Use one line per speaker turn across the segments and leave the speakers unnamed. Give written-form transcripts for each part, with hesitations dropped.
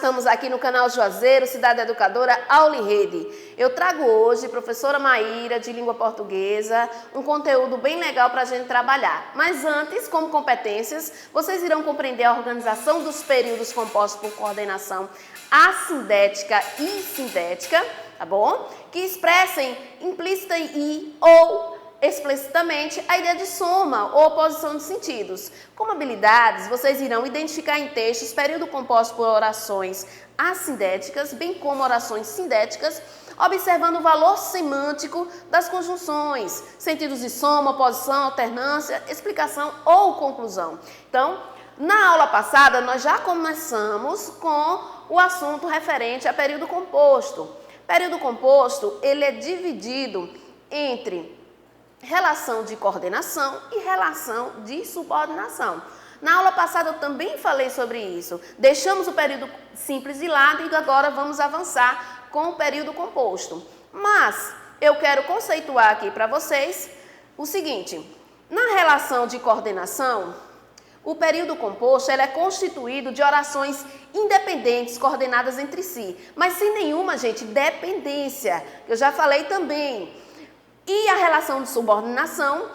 Estamos aqui no canal Juazeiro, Cidade Educadora, Aula em Rede. Eu trago hoje, professora Maíra, de língua portuguesa, um conteúdo bem legal para a gente trabalhar. Mas antes, como competências, vocês irão compreender a organização dos períodos compostos por coordenação assindética e sindética, tá bom? Que expressem implícita e ou explicitamente a ideia de soma ou oposição de sentidos. Como habilidades, vocês irão identificar em textos período composto por orações assindéticas, bem como orações sindéticas, observando o valor semântico das conjunções, sentidos de soma, oposição, alternância, explicação ou conclusão. Então, na aula passada, nós já começamos com o assunto referente a período composto. Período composto, ele é dividido entre relação de coordenação e relação de subordinação. Na aula passada eu também falei sobre isso. Deixamos o período simples de lado e agora vamos avançar com o período composto. Mas eu quero conceituar aqui para vocês o seguinte: na relação de coordenação, o período composto ele é constituído de orações independentes, coordenadas entre si, mas sem nenhuma, gente, dependência. Eu já falei também. E a relação de subordinação,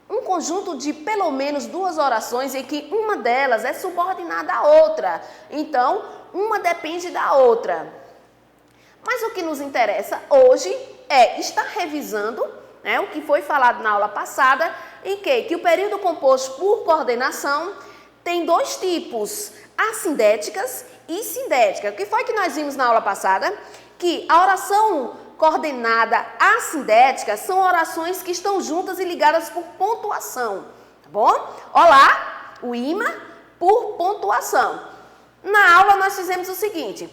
um conjunto de pelo menos duas orações em que uma delas é subordinada à outra. Então, uma depende da outra. Mas o que nos interessa hoje é estar revisando, o que foi falado na aula passada, em que o período composto por coordenação tem dois tipos, assindéticas e sindéticas. O que foi que nós vimos na aula passada? Que a oração coordenada assindética são orações que estão juntas e ligadas por pontuação, tá bom? Olá, o imã por pontuação. Na aula nós fizemos o seguinte,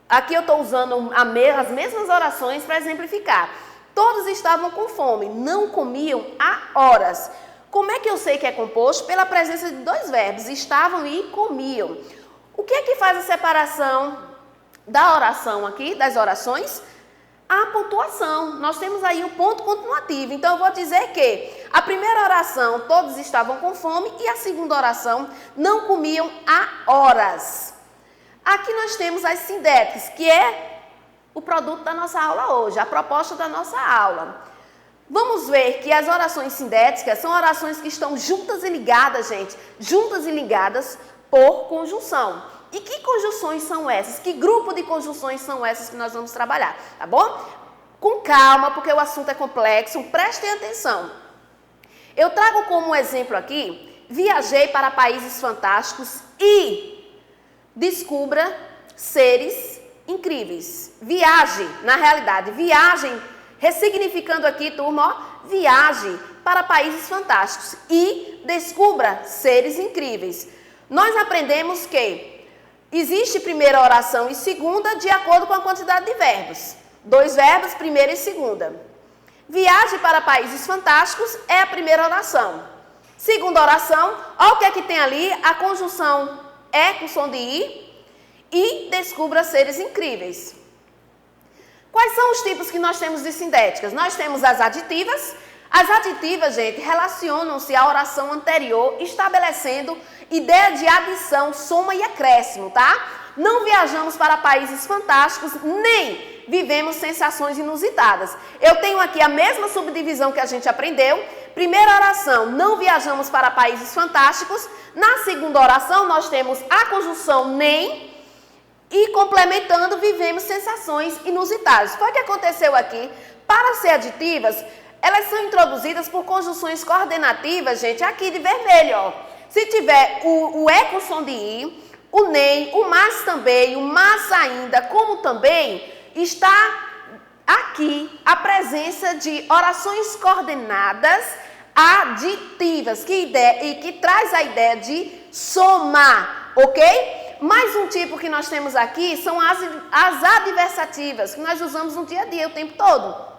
aqui eu estou usando as mesmas orações para exemplificar. Todos estavam com fome, não comiam há horas. Como é que eu sei que é composto? Pela presença de dois verbos, estavam e comiam. O que é que faz a separação da oração aqui, das orações? A pontuação. Nós temos aí o ponto continuativo. Então, eu vou dizer que a primeira oração, todos estavam com fome, e a segunda oração, não comiam há horas. Aqui nós temos as sindéticas, que é o produto da nossa aula hoje, a proposta da nossa aula. Vamos ver que as orações sindéticas são orações que estão juntas e ligadas, gente, juntas e ligadas por conjunção. E que conjunções são essas? Que grupo de conjunções são essas que nós vamos trabalhar, tá bom? Com calma, porque o assunto é complexo, prestem atenção. Eu trago como exemplo aqui, viajei para países fantásticos e descubra seres incríveis. Viaje, na realidade, viagem, ressignificando aqui, turma, ó, viaje para países fantásticos e descubra seres incríveis. Nós aprendemos que existe primeira oração e segunda de acordo com a quantidade de verbos. Dois verbos, primeira e segunda. Viaje para países fantásticos é a primeira oração. Segunda oração, olha o que é que tem ali, a conjunção é com som de i e descubra seres incríveis. Quais são os tipos que nós temos de sindéticas? Nós temos as aditivas. As aditivas, gente, relacionam-se à oração anterior, estabelecendo ideia de adição, soma e acréscimo, tá? Não viajamos para países fantásticos, nem vivemos sensações inusitadas. Eu tenho aqui a mesma subdivisão que a gente aprendeu. Primeira oração, não viajamos para países fantásticos. Na segunda oração, nós temos a conjunção nem e complementando, vivemos sensações inusitadas. Foi o que aconteceu aqui. Para ser aditivas, elas são introduzidas por conjunções coordenativas, gente, aqui de vermelho, ó. Se tiver o é com som de i, o nem, o mas também, o mas ainda, como também, está aqui a presença de orações coordenadas aditivas, que traz a ideia de somar, ok? Mais um tipo que nós temos aqui são as adversativas, que nós usamos no dia a dia, o tempo todo.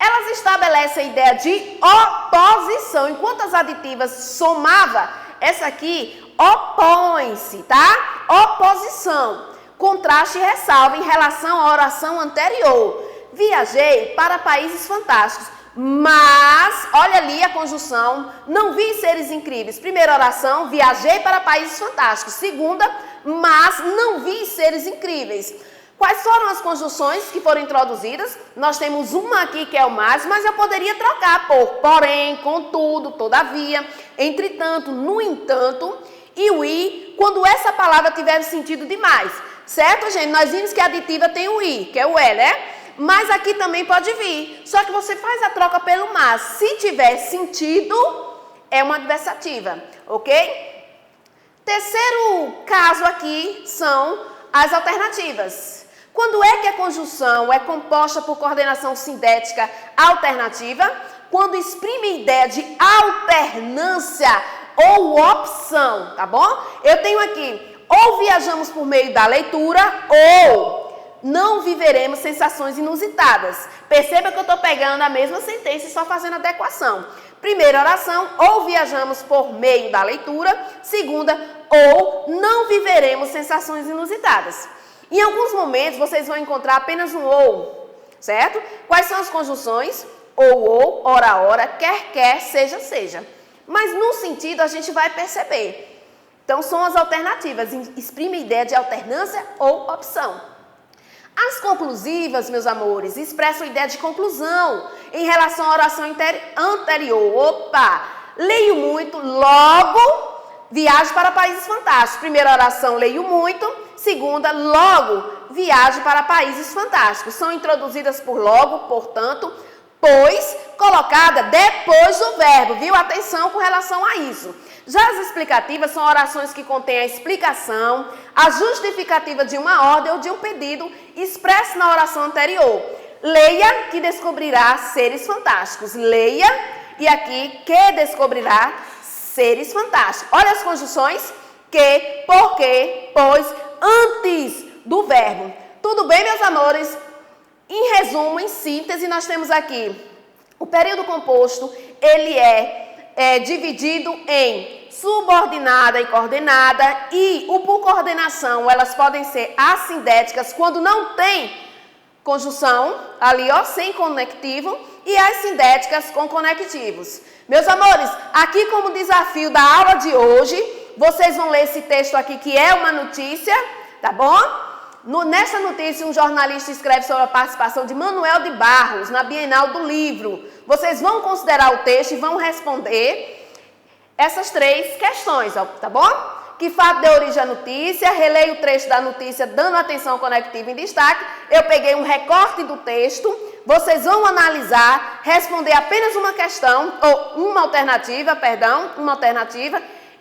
Elas estabelecem a ideia de oposição. Enquanto as aditivas somava, essa aqui opõe-se, tá? Oposição. Contraste e ressalva em relação à oração anterior. Viajei para países fantásticos, mas, olha ali a conjunção, não vi seres incríveis. Primeira oração, viajei para países fantásticos. Segunda, mas não vi seres incríveis. Quais foram as conjunções que foram introduzidas? Nós temos uma aqui que é o mas eu poderia trocar por porém, contudo, todavia, entretanto, no entanto, e o i, quando essa palavra tiver sentido demais. Certo, gente? Nós vimos que a aditiva tem o i, que é o é, né? Mas aqui também pode vir. Só que você faz a troca pelo mas. Se tiver sentido, é uma adversativa, ok? Terceiro caso aqui são as alternativas. Quando é que a conjunção é composta por coordenação sindética alternativa? Quando exprime a ideia de alternância ou opção, tá bom? Eu tenho aqui, ou viajamos por meio da leitura, ou não viveremos sensações inusitadas. Perceba que eu estou pegando a mesma sentença e só fazendo adequação. Primeira oração, ou viajamos por meio da leitura. Segunda, ou não viveremos sensações inusitadas. Em alguns momentos, vocês vão encontrar apenas um ou, certo? Quais são as conjunções? Ou, ora, quer, seja, seja. Mas no sentido, a gente vai perceber. Então, são as alternativas. Exprime a ideia de alternância ou opção. As conclusivas, meus amores, expressam a ideia de conclusão em relação à oração anterior. Opa! Leio muito, logo viajo para países fantásticos. Primeira oração, leio muito. Segunda, logo, viajo para países fantásticos. São introduzidas por logo, portanto, pois, colocada depois do verbo, viu? Atenção com relação a isso. Já as explicativas são orações que contêm a explicação, a justificativa de uma ordem ou de um pedido expresso na oração anterior. Leia que descobrirá seres fantásticos. Leia e aqui que descobrirá seres fantásticos. Olha as conjunções: que, porque, pois, antes do verbo. Tudo bem, meus amores? Em resumo, em síntese, nós temos aqui o período composto, ele é dividido em subordinada e coordenada, e o por coordenação, elas podem ser assindéticas quando não tem conjunção, ali ó, sem conectivo, e as sindéticas com conectivos. Meus amores, aqui como desafio da aula de hoje, vocês vão ler esse texto aqui que é uma notícia, tá bom? Nessa notícia, um jornalista escreve sobre a participação de Manuel de Barros na Bienal do Livro. Vocês vão considerar o texto e vão responder essas três questões, ó, tá bom? Que fato deu origem à notícia, releio o trecho da notícia dando atenção conectiva em destaque. Eu peguei um recorte do texto, vocês vão analisar, responder apenas uma questão, ou uma alternativa,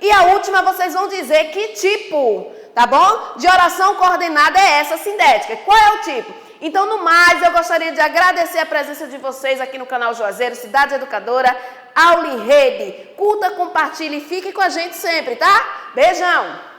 e a última vocês vão dizer que tipo, tá bom? De oração coordenada é essa sindética. Qual é o tipo? Então, no mais, eu gostaria de agradecer a presença de vocês aqui no canal Juazeiro, Cidade Educadora, Aula em Rede. Curta, compartilhe e fique com a gente sempre, tá? Beijão!